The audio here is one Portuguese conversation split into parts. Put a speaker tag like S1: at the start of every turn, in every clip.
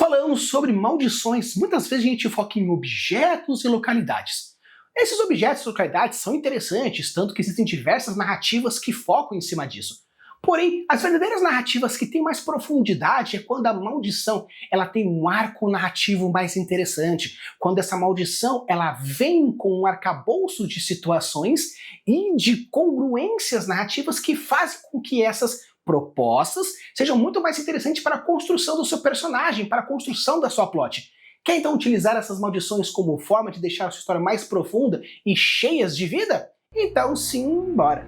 S1: falamos sobre maldições, muitas vezes a gente foca em objetos e localidades. Esses objetos e localidades são interessantes, tanto que existem diversas narrativas que focam em cima disso. Porém, as verdadeiras narrativas que têm mais profundidade é quando a maldição ela tem um arco narrativo mais interessante, quando essa maldição ela vem com um arcabouço de situações e de congruências narrativas que fazem com que essas propostas sejam muito mais interessantes para a construção do seu personagem, para a construção da sua plot. Quer então utilizar essas maldições como forma de deixar a sua história mais profunda e cheias de vida? Então sim, bora!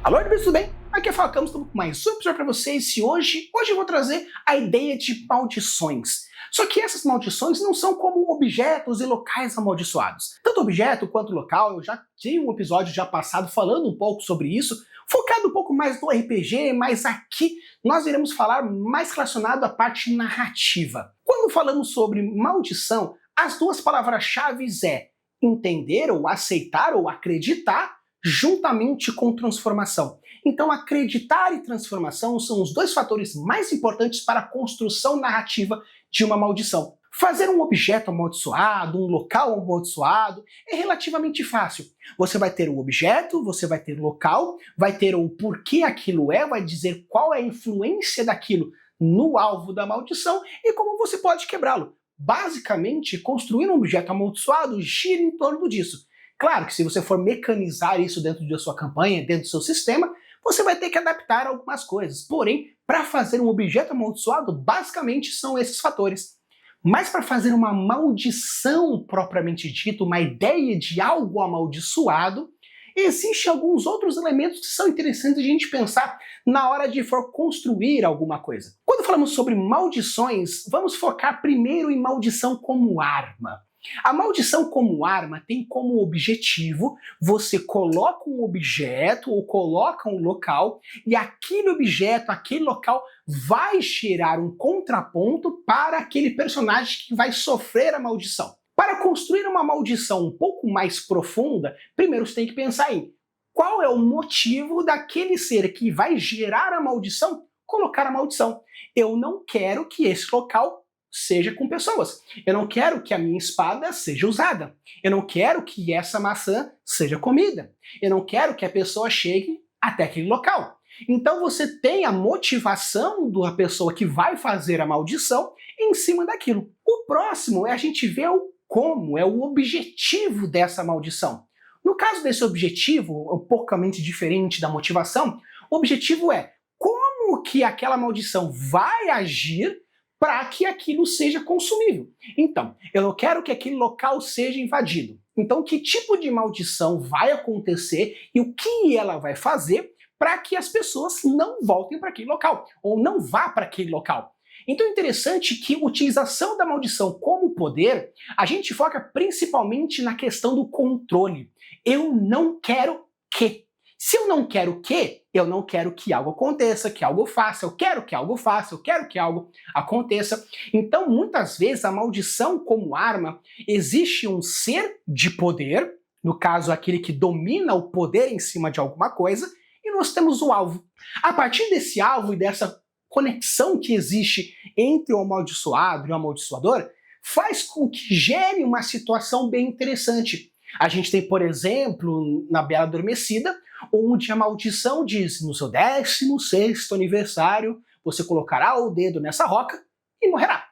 S1: Alô, tudo bem? Aqui é Falcão, estamos com mais um episódio para vocês e hoje eu vou trazer a ideia de maldições. Só que essas maldições não são como objetos e locais amaldiçoados. Tanto objeto quanto local, eu já tinha um episódio já passado falando um pouco sobre isso, focado um pouco mais no RPG, mas aqui nós iremos falar mais relacionado à parte narrativa. Quando falamos sobre maldição, as duas palavras-chave é entender ou aceitar ou acreditar juntamente com transformação. Então, acreditar e transformação são os dois fatores mais importantes para a construção narrativa de uma maldição. Fazer um objeto amaldiçoado, um local amaldiçoado, é relativamente fácil. Você vai ter o objeto, você vai ter o local, vai ter o porquê aquilo é, vai dizer qual é a influência daquilo no alvo da maldição e como você pode quebrá-lo. Basicamente, construir um objeto amaldiçoado gira em torno disso. Claro que se você for mecanizar isso dentro da sua campanha, dentro do seu sistema, você vai ter que adaptar algumas coisas. Porém, para fazer um objeto amaldiçoado, basicamente são esses fatores. Mas para fazer uma maldição propriamente dita, uma ideia de algo amaldiçoado, existem alguns outros elementos que são interessantes a gente pensar na hora de for construir alguma coisa. Quando falamos sobre maldições, vamos focar primeiro em maldição como arma. A maldição como arma tem como objetivo você coloca um objeto ou coloca um local e aquele objeto, aquele local vai gerar um contraponto para aquele personagem que vai sofrer a maldição. Para construir uma maldição um pouco mais profunda, primeiro você tem que pensar em qual é o motivo daquele ser que vai gerar a maldição colocar a maldição. Eu não quero que esse local seja com pessoas. Eu não quero que a minha espada seja usada. Eu não quero que essa maçã seja comida. Eu não quero que a pessoa chegue até aquele local. Então você tem a motivação da pessoa que vai fazer a maldição em cima daquilo. O próximo é a gente ver o como, é o objetivo dessa maldição. No caso desse objetivo, um pouco diferente da motivação, o objetivo é como que aquela maldição vai agir para que aquilo seja consumível. Então, eu não quero que aquele local seja invadido. Então, que tipo de maldição vai acontecer e o que ela vai fazer para que as pessoas não voltem para aquele local, ou não vá para aquele local. Então é interessante que a utilização da maldição como poder, a gente foca principalmente na questão do controle. Eu não quero que. Se eu não quero que, eu não quero que algo aconteça, que algo faça, eu quero que algo faça, eu quero que algo aconteça. Então, muitas vezes, a maldição como arma, existe um ser de poder, no caso, aquele que domina o poder em cima de alguma coisa, e nós temos o alvo. A partir desse alvo e dessa conexão que existe entre o amaldiçoado e o amaldiçoador, faz com que gere uma situação bem interessante. A gente tem, por exemplo, na Bela Adormecida, onde a maldição diz, no seu 16º aniversário, você colocará o dedo nessa roca e morrerá.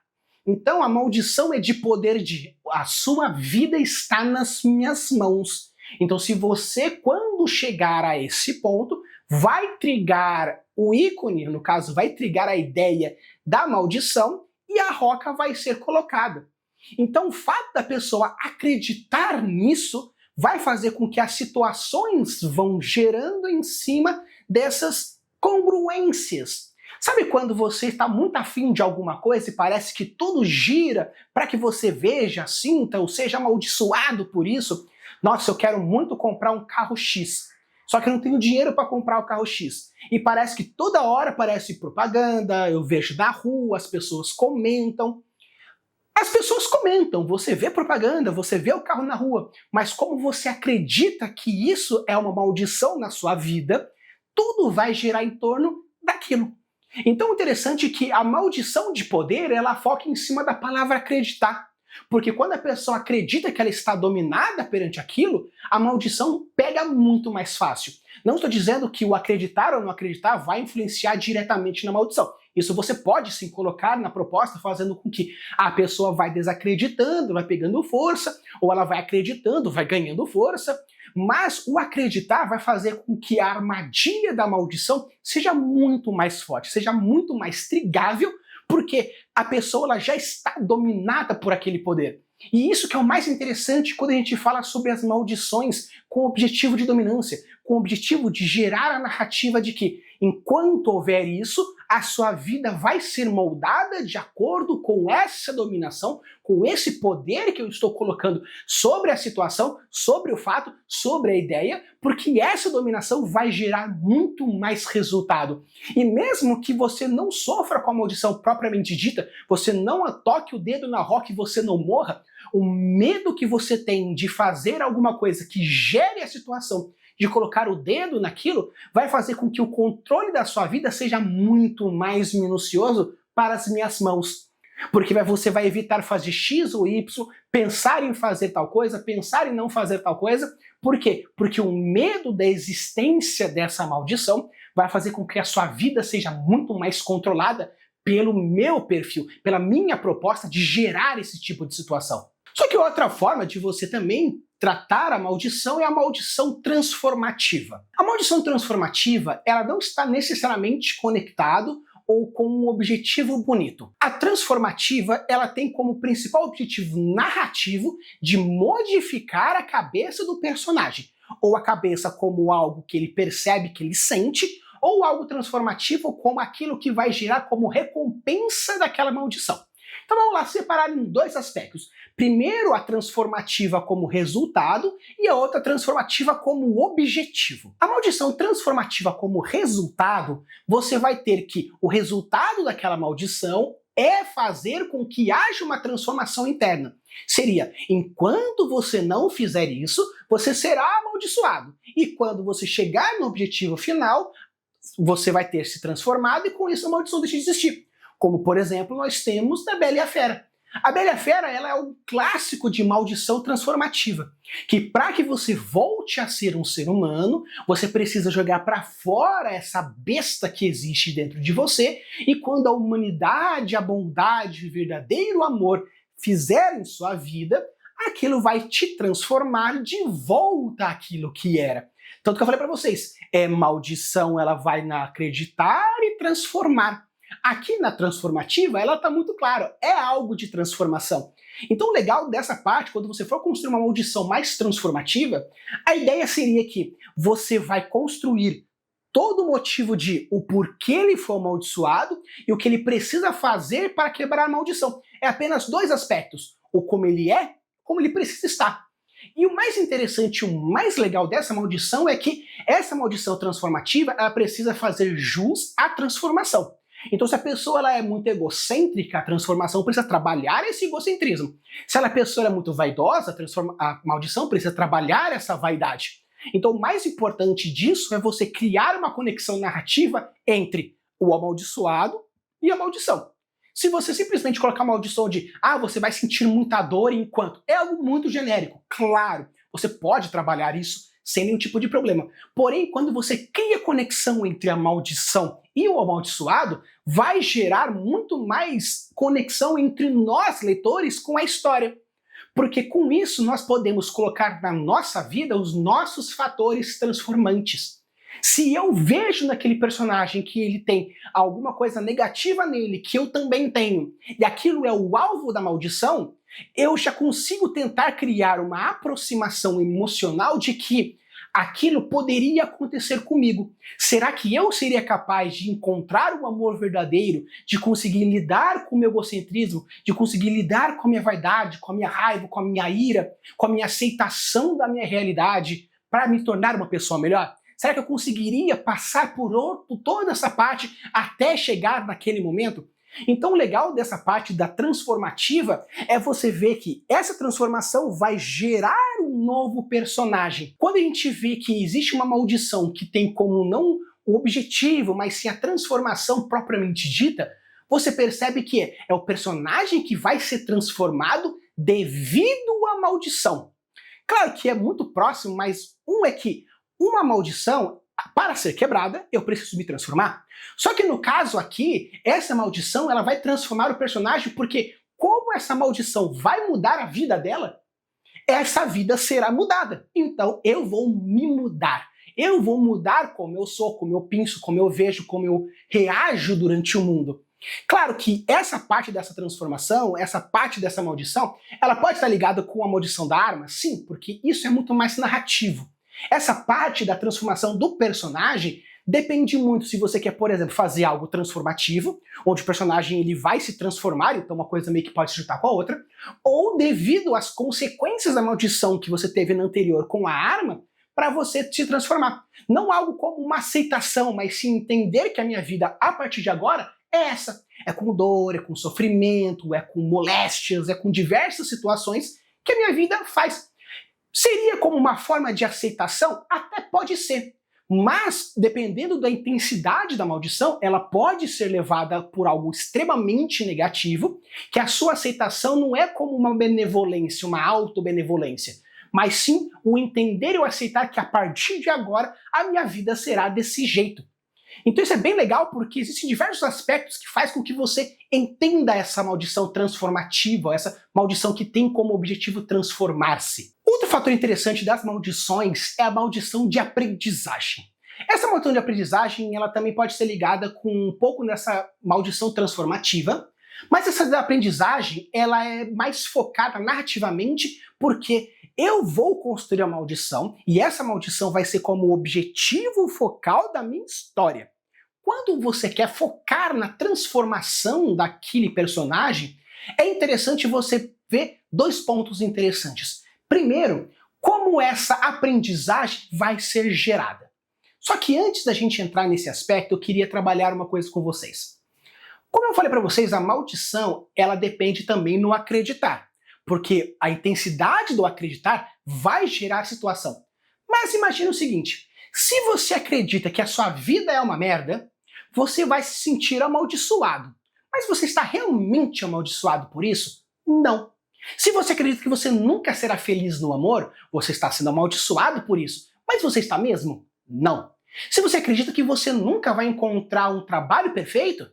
S1: Então a maldição é de poder de a sua vida está nas minhas mãos. Então se você, quando chegar a esse ponto, vai trigar o ícone, no caso vai trigar a ideia da maldição e a roca vai ser colocada. Então o fato da pessoa acreditar nisso vai fazer com que as situações vão gerando em cima dessas congruências. Sabe quando você está muito afim de alguma coisa e parece que tudo gira para que você veja, sinta ou seja amaldiçoado por isso? Nossa, eu quero muito comprar um carro X, só que eu não tenho dinheiro para comprar o carro X. E parece que toda hora aparece propaganda, eu vejo na rua, as pessoas comentam. As pessoas comentam, você vê propaganda, você vê o carro na rua, mas como você acredita que isso é uma maldição na sua vida, tudo vai girar em torno daquilo. Então, o interessante é que a maldição de poder, ela foca em cima da palavra acreditar. Porque quando a pessoa acredita que ela está dominada perante aquilo, a maldição pega muito mais fácil. Não estou dizendo que o acreditar ou não acreditar vai influenciar diretamente na maldição. Isso você pode sim colocar na proposta, fazendo com que a pessoa vai desacreditando, vai pegando força, ou ela vai acreditando, vai ganhando força. Mas o acreditar vai fazer com que a armadilha da maldição seja muito mais forte, seja muito mais trigável, porque a pessoa ela já está dominada por aquele poder. E isso que é o mais interessante quando a gente fala sobre as maldições com o objetivo de dominância, com o objetivo de gerar a narrativa de que, enquanto houver isso, a sua vida vai ser moldada de acordo com essa dominação, com esse poder que eu estou colocando sobre a situação, sobre o fato, sobre a ideia, porque essa dominação vai gerar muito mais resultado. E mesmo que você não sofra com a maldição propriamente dita, você não toque o dedo na roca e você não morra, o medo que você tem de fazer alguma coisa que gere a situação, de colocar o dedo naquilo, vai fazer com que o controle da sua vida seja muito mais minucioso para as minhas mãos. Porque você vai evitar fazer X ou Y, pensar em fazer tal coisa, pensar em não fazer tal coisa. Por quê? Porque o medo da existência dessa maldição vai fazer com que a sua vida seja muito mais controlada pelo meu perfil, pela minha proposta de gerar esse tipo de situação. Só que outra forma de você também tratar a maldição é a maldição transformativa. A maldição transformativa, ela não está necessariamente conectado ou com um objetivo bonito. A transformativa, ela tem como principal objetivo narrativo de modificar a cabeça do personagem, ou a cabeça como algo que ele percebe, que ele sente, ou algo transformativo como aquilo que vai gerar como recompensa daquela maldição. Então vamos lá separar em dois aspectos. Primeiro, a transformativa como resultado e a outra transformativa como objetivo. A maldição transformativa como resultado, você vai ter que o resultado daquela maldição é fazer com que haja uma transformação interna. Seria, enquanto você não fizer isso, você será amaldiçoado. E quando você chegar no objetivo final, você vai ter se transformado e com isso a maldição deixa de existir. Como, por exemplo, nós temos na Bela e a Fera. A Bela e a Fera, ela é um clássico de maldição transformativa, que para que você volte a ser um ser humano, você precisa jogar para fora essa besta que existe dentro de você, e quando a humanidade, a bondade, o verdadeiro amor fizerem sua vida, aquilo vai te transformar de volta àquilo que era. Tanto que eu falei para vocês, maldição ela vai na acreditar e transformar. Aqui na transformativa, ela está muito clara, é algo de transformação. Então o legal dessa parte, quando você for construir uma maldição mais transformativa, a ideia seria que você vai construir todo o motivo de o porquê ele foi amaldiçoado e o que ele precisa fazer para quebrar a maldição. É apenas dois aspectos, o como ele é, como ele precisa estar. E o mais interessante, o mais legal dessa maldição é que essa maldição transformativa, ela precisa fazer jus à transformação. Então, se a pessoa ela é muito egocêntrica, a transformação precisa trabalhar esse egocentrismo. Se a pessoa é muito vaidosa, a maldição precisa trabalhar essa vaidade. Então, o mais importante disso é você criar uma conexão narrativa entre o amaldiçoado e a maldição. Se você simplesmente colocar uma maldição de você vai sentir muita dor enquanto, é algo muito genérico. Claro, você pode trabalhar isso sem nenhum tipo de problema. Porém, quando você cria conexão entre a maldição e o amaldiçoado, vai gerar muito mais conexão entre nós, leitores, com a história. Porque com isso nós podemos colocar na nossa vida os nossos fatores transformantes. Se eu vejo naquele personagem que ele tem alguma coisa negativa nele, que eu também tenho, e aquilo é o alvo da maldição, eu já consigo tentar criar uma aproximação emocional de que aquilo poderia acontecer comigo. Será que eu seria capaz de encontrar o amor verdadeiro, de conseguir lidar com o meu egocentrismo, de conseguir lidar com a minha vaidade, com a minha raiva, com a minha ira, com a minha aceitação da minha realidade para me tornar uma pessoa melhor? Será que eu conseguiria passar por toda essa parte até chegar naquele momento? Então o legal dessa parte da transformativa é você ver que essa transformação vai gerar um novo personagem. Quando a gente vê que existe uma maldição que tem como não o objetivo, mas sim a transformação propriamente dita, você percebe que é o personagem que vai ser transformado devido à maldição. Claro que é muito próximo, mas é que uma maldição, para ser quebrada, eu preciso me transformar. Só que no caso aqui, essa maldição ela vai transformar o personagem, porque como essa maldição vai mudar a vida dela, essa vida será mudada. Então eu vou me mudar. Eu vou mudar como eu sou, como eu penso, como eu vejo, como eu reajo durante o mundo. Claro que essa parte dessa transformação, essa parte dessa maldição, ela pode estar ligada com a maldição da arma? Sim, porque isso é muito mais narrativo. Essa parte da transformação do personagem depende muito se você quer, por exemplo, fazer algo transformativo, onde o personagem ele vai se transformar, então uma coisa meio que pode se juntar com a outra, ou devido às consequências da maldição que você teve na anterior com a arma, para você se transformar. Não algo como uma aceitação, mas sim entender que a minha vida, a partir de agora, é essa. É com dor, é com sofrimento, é com moléstias, é com diversas situações que a minha vida faz. Seria como uma forma de aceitação? Até pode ser. Mas, dependendo da intensidade da maldição, ela pode ser levada por algo extremamente negativo, que a sua aceitação não é como uma benevolência, uma autobenevolência, mas sim o entender e o aceitar que a partir de agora a minha vida será desse jeito. Então isso é bem legal porque existem diversos aspectos que faz com que você entenda essa maldição transformativa, essa maldição que tem como objetivo transformar-se. Outro fator interessante das maldições é a maldição de aprendizagem. Essa maldição de aprendizagem ela também pode ser ligada com um pouco nessa maldição transformativa, mas essa da aprendizagem ela é mais focada narrativamente porque eu vou construir a maldição e essa maldição vai ser como objetivo focal da minha história. Quando você quer focar na transformação daquele personagem, é interessante você ver dois pontos interessantes. Primeiro, como essa aprendizagem vai ser gerada. Só que antes da gente entrar nesse aspecto, eu queria trabalhar uma coisa com vocês. Como eu falei para vocês, a maldição ela depende também no acreditar. Porque a intensidade do acreditar vai gerar situação. Mas imagine o seguinte, se você acredita que a sua vida é uma merda, você vai se sentir amaldiçoado. Mas você está realmente amaldiçoado por isso? Não. Se você acredita que você nunca será feliz no amor, você está sendo amaldiçoado por isso. Mas você está mesmo? Não. Se você acredita que você nunca vai encontrar um trabalho perfeito,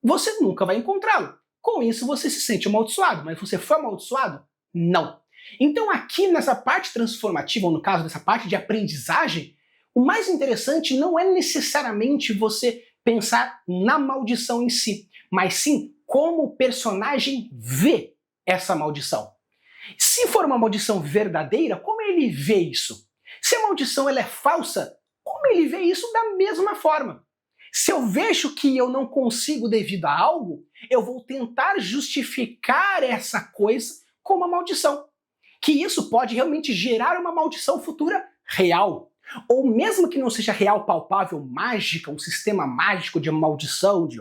S1: você nunca vai encontrá-lo. Com isso você se sente amaldiçoado, mas você foi amaldiçoado? Não. Então aqui nessa parte transformativa, ou no caso dessa parte de aprendizagem, o mais interessante não é necessariamente você pensar na maldição em si, mas sim como o personagem vê essa maldição. Se for uma maldição verdadeira, como ele vê isso? Se a maldição ela é falsa, como ele vê isso da mesma forma? Se eu vejo que eu não consigo devido a algo, eu vou tentar justificar essa coisa como uma maldição. Que isso pode realmente gerar uma maldição futura real. Ou mesmo que não seja real, palpável, mágica, um sistema mágico de maldição, de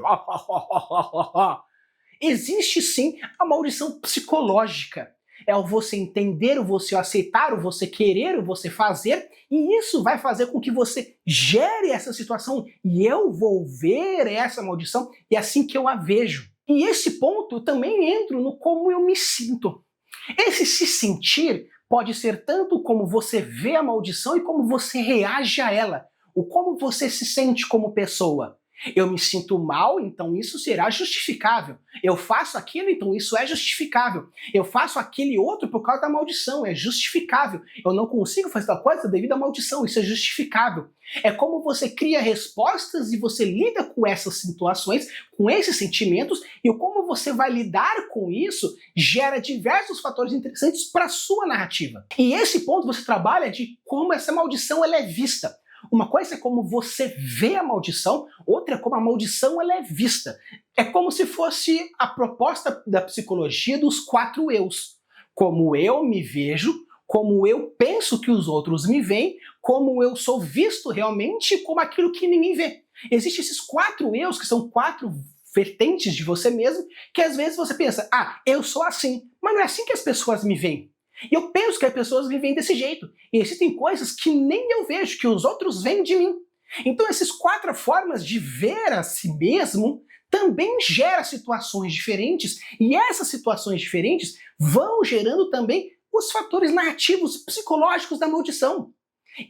S1: existe sim a maldição psicológica. É o você entender, o você aceitar, o você querer, o você fazer, e isso vai fazer com que você gere essa situação, e eu vou ver essa maldição, e é assim que eu a vejo. E esse ponto eu também entro no como eu me sinto. Esse se sentir pode ser tanto como você vê a maldição e como você reage a ela, ou como você se sente como pessoa. Eu me sinto mal, então isso será justificável. Eu faço aquilo, então isso é justificável. Eu faço aquele outro por causa da maldição, é justificável. Eu não consigo fazer tal coisa devido à maldição, isso é justificável. É como você cria respostas e você lida com essas situações, com esses sentimentos, e como você vai lidar com isso gera diversos fatores interessantes para a sua narrativa. E esse ponto você trabalha de como essa maldição ela é vista. Uma coisa é como você vê a maldição, outra é como a maldição ela é vista. É como se fosse a proposta da psicologia dos 4 eus. Como eu me vejo, como eu penso que os outros me veem, como eu sou visto realmente, como aquilo que ninguém vê. Existem esses 4 eus, que são 4 vertentes de você mesmo que às vezes você pensa, ah, eu sou assim, mas não é assim que as pessoas me veem. E eu penso que as pessoas me veem desse jeito. E existem coisas que nem eu vejo, que os outros veem de mim. Então essas 4 formas de ver a si mesmo também gera situações diferentes, e essas situações diferentes vão gerando também os fatores narrativos psicológicos da maldição.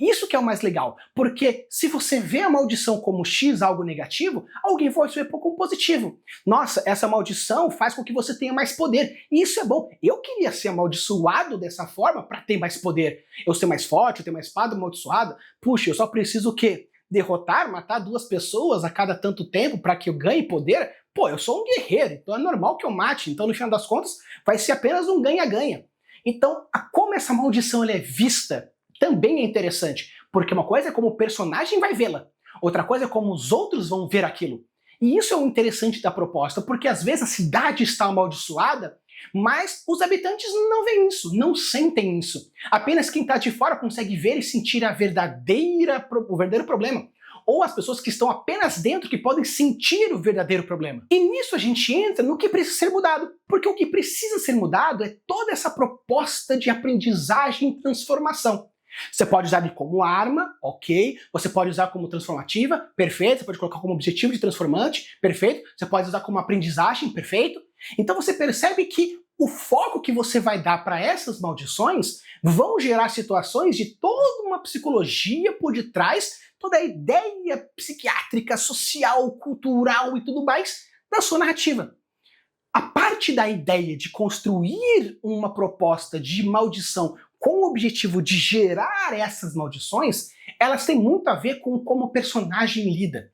S1: Isso que é o mais legal, porque se você vê a maldição como X, algo negativo, alguém vai ver como positivo. Nossa, essa maldição faz com que você tenha mais poder, e isso é bom. Eu queria ser amaldiçoado dessa forma para ter mais poder. Eu ser mais forte, eu ter uma espada amaldiçoada. Puxa, eu só preciso o quê? Derrotar, matar 2 pessoas a cada tanto tempo para que eu ganhe poder? Pô, eu sou um guerreiro, então é normal que eu mate. Então, no final das contas, vai ser apenas um ganha-ganha. Então, como essa maldição ela é vista também é interessante, porque uma coisa é como o personagem vai vê-la, outra coisa é como os outros vão ver aquilo. E isso é o interessante da proposta, porque às vezes a cidade está amaldiçoada, mas os habitantes não veem isso, não sentem isso. Apenas quem está de fora consegue ver e sentir o verdadeiro problema. Ou as pessoas que estão apenas dentro que podem sentir o verdadeiro problema. E nisso a gente entra no que precisa ser mudado. Porque o que precisa ser mudado é toda essa proposta de aprendizagem e transformação. Você pode usar ele como arma, ok. Você pode usar como transformativa, perfeito. Você pode colocar como objetivo de transformante, perfeito. Você pode usar como aprendizagem, perfeito. Então você percebe que o foco que você vai dar para essas maldições vão gerar situações de toda uma psicologia por detrás, toda a ideia psiquiátrica, social, cultural e tudo mais da sua narrativa. A parte da ideia de construir uma proposta de maldição com o objetivo de gerar essas maldições, elas têm muito a ver com como o personagem lida.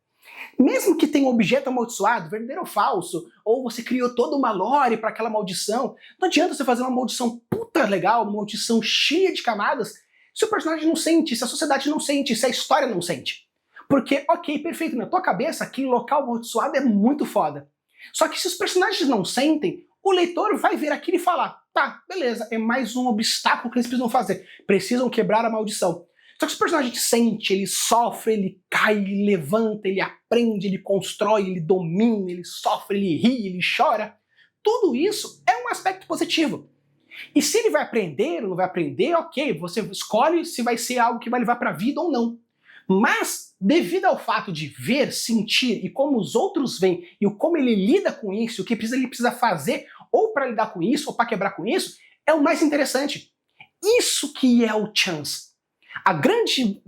S1: Mesmo que tenha um objeto amaldiçoado, verdadeiro ou falso, ou você criou toda uma lore para aquela maldição, não adianta você fazer uma maldição puta legal, uma maldição cheia de camadas, se o personagem não sente, se a sociedade não sente, se a história não sente. Porque, ok, perfeito, na tua cabeça, aquele local amaldiçoado é muito foda. Só que se os personagens não sentem, o leitor vai ver aquilo e falar, tá, beleza, é mais um obstáculo que eles precisam fazer. Precisam quebrar a maldição. Só que se o personagem sente, ele sofre, ele cai, ele levanta, ele aprende, ele constrói, ele domina, ele sofre, ele ri, ele chora. Tudo isso é um aspecto positivo. E se ele vai aprender ou não vai aprender, ok, você escolhe se vai ser algo que vai levar para a vida ou não. Mas, devido ao fato de ver, sentir e como os outros veem e como ele lida com isso, o que ele precisa fazer ou para lidar com isso ou para quebrar com isso, é o mais interessante. Isso que é o chance. A grande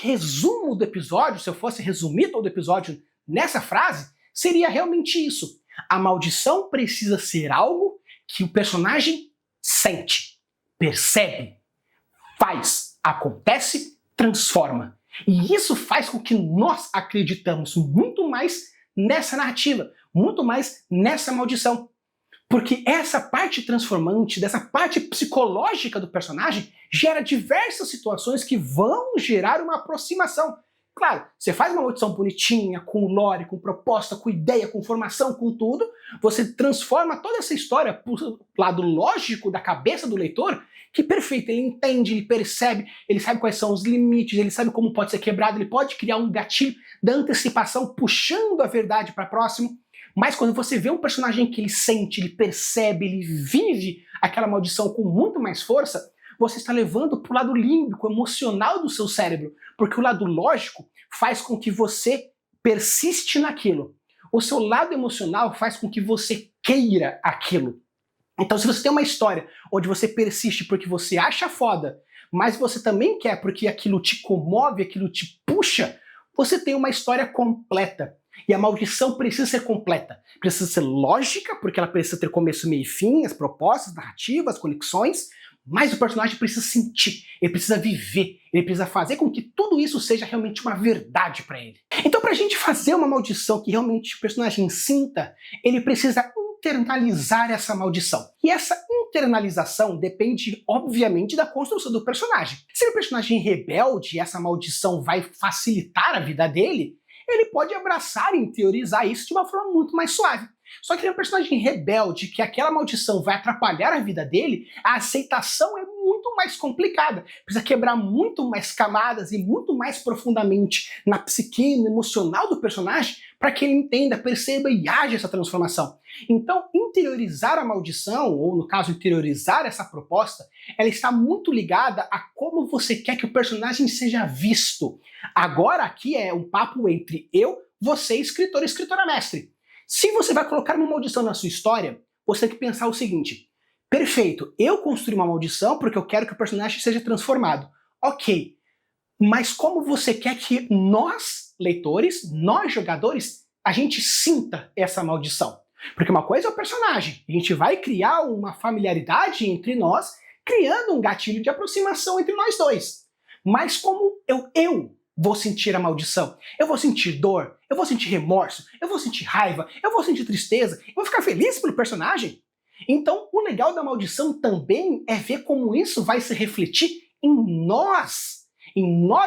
S1: resumo do episódio, se eu fosse resumir todo o episódio nessa frase, seria realmente isso. A maldição precisa ser algo que o personagem sente, percebe, faz, acontece, transforma. E isso faz com que nós acreditamos muito mais nessa narrativa, muito mais nessa maldição. Porque essa parte transformante, dessa parte psicológica do personagem, gera diversas situações que vão gerar uma aproximação. Claro, você faz uma maldição bonitinha, com lore, com proposta, com ideia, com formação, com tudo, você transforma toda essa história pro lado lógico da cabeça do leitor, que perfeito, ele entende, ele percebe, ele sabe quais são os limites, ele sabe como pode ser quebrado, ele pode criar um gatilho da antecipação, puxando a verdade para próximo. Mas quando você vê um personagem que ele sente, ele percebe, ele vive aquela maldição com muito mais força, você está levando para o lado límbico, emocional do seu cérebro, porque o lado lógico faz com que você persiste naquilo. O seu lado emocional faz com que você queira aquilo. Então, se você tem uma história onde você persiste porque você acha foda, mas você também quer porque aquilo te comove, aquilo te puxa, você tem uma história completa. E a maldição precisa ser completa. Precisa ser lógica, porque ela precisa ter começo, meio e fim, as propostas, narrativas, conexões, mas o personagem precisa sentir, ele precisa viver, ele precisa fazer com que tudo isso seja realmente uma verdade para ele. Então, pra gente fazer uma maldição que realmente o personagem sinta, ele precisa internalizar essa maldição. E essa internalização depende, obviamente, da construção do personagem. Se o personagem é rebelde e essa maldição vai facilitar a vida dele, ele pode abraçar e interiorizar isso de uma forma muito mais suave. Só que ele é um personagem rebelde, que aquela maldição vai atrapalhar a vida dele, a aceitação é muito muito mais complicada. Precisa quebrar muito mais camadas e muito mais profundamente na psique, no emocional do personagem para que ele entenda, perceba e age essa transformação. Então, interiorizar a maldição, ou no caso, interiorizar essa proposta, ela está muito ligada a como você quer que o personagem seja visto. Agora aqui é um papo entre eu, você, escritor e escritora-mestre. Se você vai colocar uma maldição na sua história, você tem que pensar o seguinte: perfeito, eu construí uma maldição porque eu quero que o personagem seja transformado. Ok, mas como você quer que nós, leitores, nós, jogadores, a gente sinta essa maldição? Porque uma coisa é o personagem, a gente vai criar uma familiaridade entre nós, criando um gatilho de aproximação entre nós dois. Mas como eu vou sentir a maldição? Eu vou sentir dor, eu vou sentir remorso, eu vou sentir raiva, eu vou sentir tristeza, eu vou ficar feliz pelo personagem? Então, o legal da maldição também é ver como isso vai se refletir em nós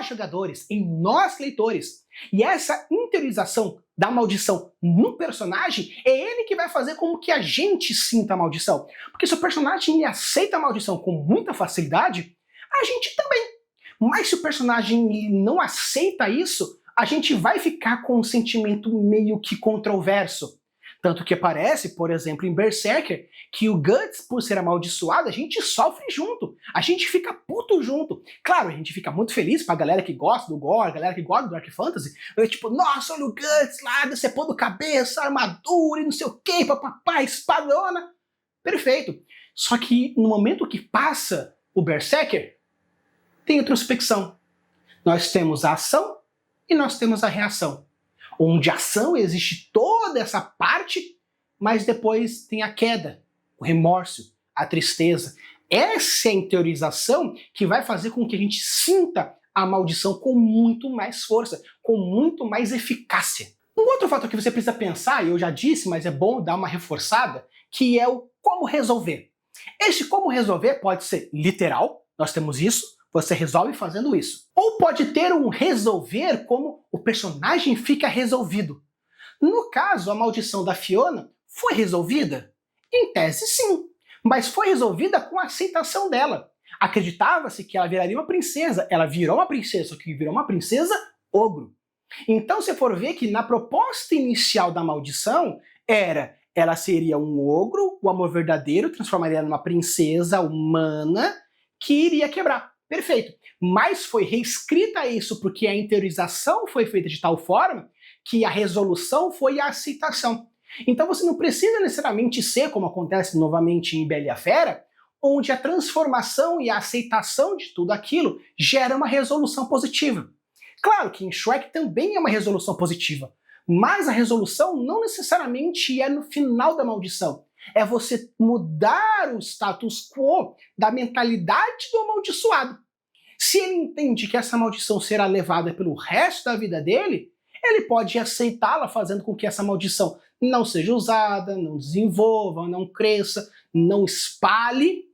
S1: jogadores, em nós leitores. E essa interiorização da maldição no personagem é ele que vai fazer com que a gente sinta a maldição. Porque se o personagem aceita a maldição com muita facilidade, a gente também. Mas se o personagem não aceita isso, a gente vai ficar com um sentimento meio que controverso. Tanto que aparece, por exemplo, em Berserker, que o Guts, por ser amaldiçoado, a gente sofre junto. A gente fica puto junto. Claro, a gente fica muito feliz pra galera que gosta do gore, a galera que gosta do Dark Fantasy. Tipo, nossa, olha o Guts lá, decepando cabeça, armadura e não sei o que, papapá, espadona. Perfeito. Só que no momento que passa o Berserker, tem introspecção. Nós temos a ação e nós temos a reação. Onde a ação existe toda essa parte, mas depois tem a queda, o remorso, a tristeza. Essa é a interiorização que vai fazer com que a gente sinta a maldição com muito mais força, com muito mais eficácia. Um outro fator que você precisa pensar, e eu já disse, mas é bom dar uma reforçada, que é o como resolver. Esse como resolver pode ser literal, nós temos isso, você resolve fazendo isso. Ou pode ter um resolver como o personagem fica resolvido. No caso, a maldição da Fiona foi resolvida? Em tese, sim. Mas foi resolvida com a aceitação dela. Acreditava-se que ela viraria uma princesa. Ela virou uma princesa, só que virou uma princesa ogro. Então, se for ver que na proposta inicial da maldição ela seria um ogro, o amor verdadeiro transformaria ela numa princesa humana que iria quebrar. Perfeito. Mas foi reescrita isso porque a interiorização foi feita de tal forma que a resolução foi a aceitação. Então você não precisa necessariamente ser, como acontece novamente em Bela e a Fera, onde a transformação e a aceitação de tudo aquilo gera uma resolução positiva. Claro que em Shrek também é uma resolução positiva, mas a resolução não necessariamente é no final da maldição. É você mudar o status quo da mentalidade do amaldiçoado. Se ele entende que essa maldição será levada pelo resto da vida dele, ele pode aceitá-la, fazendo com que essa maldição não seja usada, não desenvolva, não cresça, não espalhe,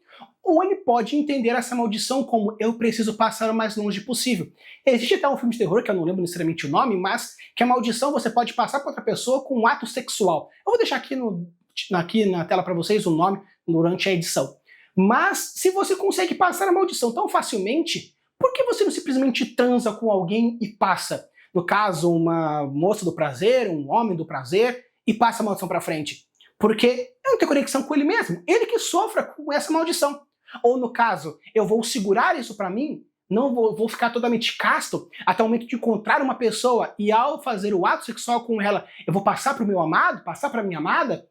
S1: ou ele pode entender essa maldição como eu preciso passar o mais longe possível. Existe até um filme de terror, que eu não lembro necessariamente o nome, mas que a maldição você pode passar para outra pessoa com um ato sexual. Eu vou deixar aqui na tela para vocês o nome durante a edição. Mas se você consegue passar a maldição tão facilmente, por que você não simplesmente transa com alguém e passa? No caso, uma moça do prazer, um homem do prazer, e passa a maldição para frente. Porque eu não tenho conexão com ele mesmo, ele que sofra com essa maldição. Ou no caso, eu vou segurar isso para mim, não vou ficar totalmente casto até o momento de encontrar uma pessoa e ao fazer o ato sexual com ela, eu vou passar para o meu amado, passar para minha amada.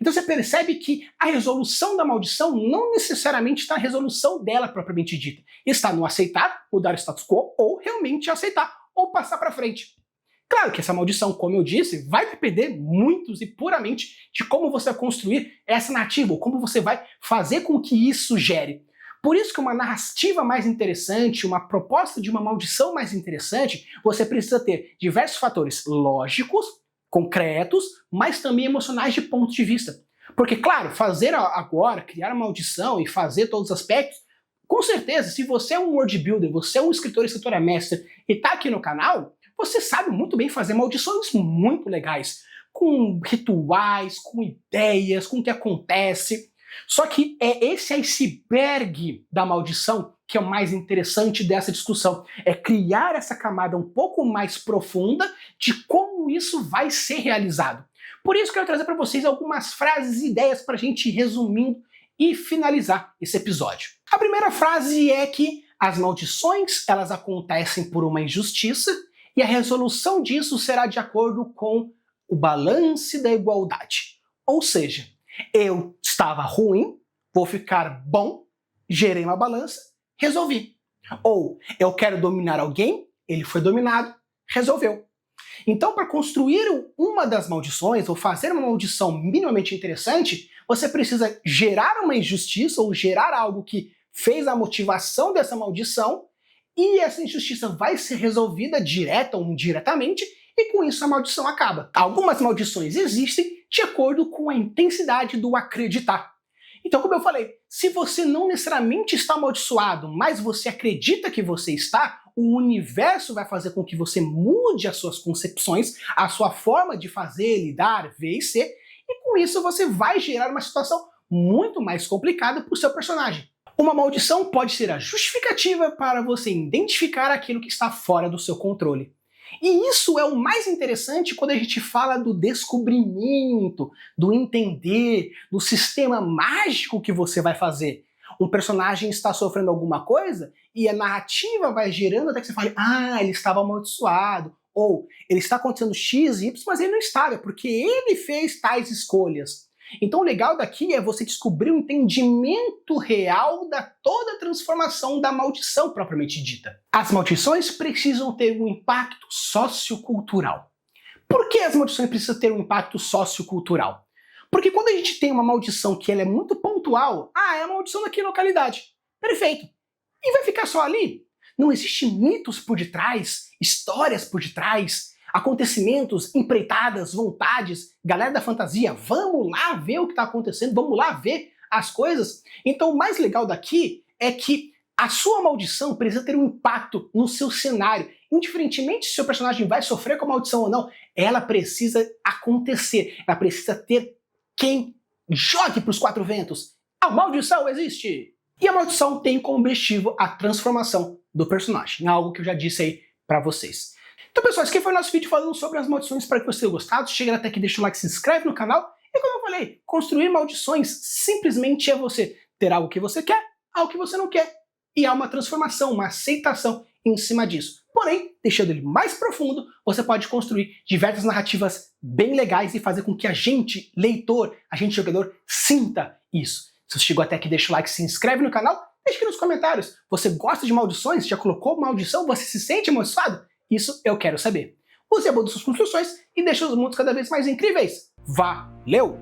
S1: Então você percebe que a resolução da maldição não necessariamente está na resolução dela propriamente dita. Está no aceitar, mudar o status quo, ou realmente aceitar, ou passar para frente. Claro que essa maldição, como eu disse, vai depender muito e puramente de como você vai construir essa narrativa, ou como você vai fazer com que isso gere. Por isso que uma narrativa mais interessante, uma proposta de uma maldição mais interessante, você precisa ter diversos fatores lógicos, concretos, mas também emocionais de ponto de vista. Porque, claro, fazer agora, criar uma maldição e fazer todos os aspectos, com certeza, se você é um world builder, você é um escritor e escritora mestre e está aqui no canal, você sabe muito bem fazer maldições muito legais, com rituais, com ideias, com o que acontece. Só que é esse iceberg da maldição que é o mais interessante dessa discussão. É criar essa camada um pouco mais profunda de como isso vai ser realizado. Por isso que eu quero trazer para vocês algumas frases e ideias para a gente ir resumindo e finalizar esse episódio. A primeira frase é que as maldições elas acontecem por uma injustiça e a resolução disso será de acordo com o balance da igualdade. Ou seja, eu estava ruim, vou ficar bom, gerei uma balança, resolvi. Ou eu quero dominar alguém, ele foi dominado, resolveu. Então, para construir uma das maldições, ou fazer uma maldição minimamente interessante, você precisa gerar uma injustiça, ou gerar algo que fez a motivação dessa maldição, e essa injustiça vai ser resolvida direta ou indiretamente, e com isso a maldição acaba. Algumas maldições existem de acordo com a intensidade do acreditar. Então, como eu falei, se você não necessariamente está amaldiçoado, mas você acredita que você está, o universo vai fazer com que você mude as suas concepções, a sua forma de fazer, lidar, ver e ser, e com isso você vai gerar uma situação muito mais complicada para o seu personagem. Uma maldição pode ser a justificativa para você identificar aquilo que está fora do seu controle. E isso é o mais interessante quando a gente fala do descobrimento, do entender, do sistema mágico que você vai fazer. Um personagem está sofrendo alguma coisa e a narrativa vai gerando até que você fale, ele estava amaldiçoado, ou ele está acontecendo X, Y, mas ele não estava, porque ele fez tais escolhas. Então o legal daqui é você descobrir o entendimento real da toda a transformação da maldição propriamente dita. As maldições precisam ter um impacto sociocultural. Por que as maldições precisam ter um impacto sociocultural? Porque quando a gente tem uma maldição que ela é muito pontual, é a maldição daquela localidade. Perfeito. E vai ficar só ali? Não existem mitos por detrás, histórias por detrás, acontecimentos, empreitadas, vontades, galera da fantasia, vamos lá ver o que está acontecendo, vamos lá ver as coisas. Então o mais legal daqui é que a sua maldição precisa ter um impacto no seu cenário. Indiferentemente se o seu personagem vai sofrer com a maldição ou não, ela precisa acontecer, ela precisa ter quem jogue para os quatro ventos. A maldição existe! E a maldição tem como objetivo a transformação do personagem, algo que eu já disse aí para vocês. Então, pessoal, esse aqui foi o nosso vídeo falando sobre as maldições. Espero que vocês tenham gostado. Chega até aqui, deixa o like, se inscreve no canal. E como eu falei, construir maldições simplesmente é você ter algo que você quer, algo que você não quer. E há uma transformação, uma aceitação em cima disso. Porém, deixando ele mais profundo, você pode construir diversas narrativas bem legais e fazer com que a gente, leitor, a gente jogador, sinta isso. Se você chegou até aqui, deixa o like, se inscreve no canal. Deixa aqui nos comentários. Você gosta de maldições? Já colocou maldição? Você se sente amaldiçoado? Isso eu quero saber. Use a boa das suas construções e deixe os mundos cada vez mais incríveis. Valeu!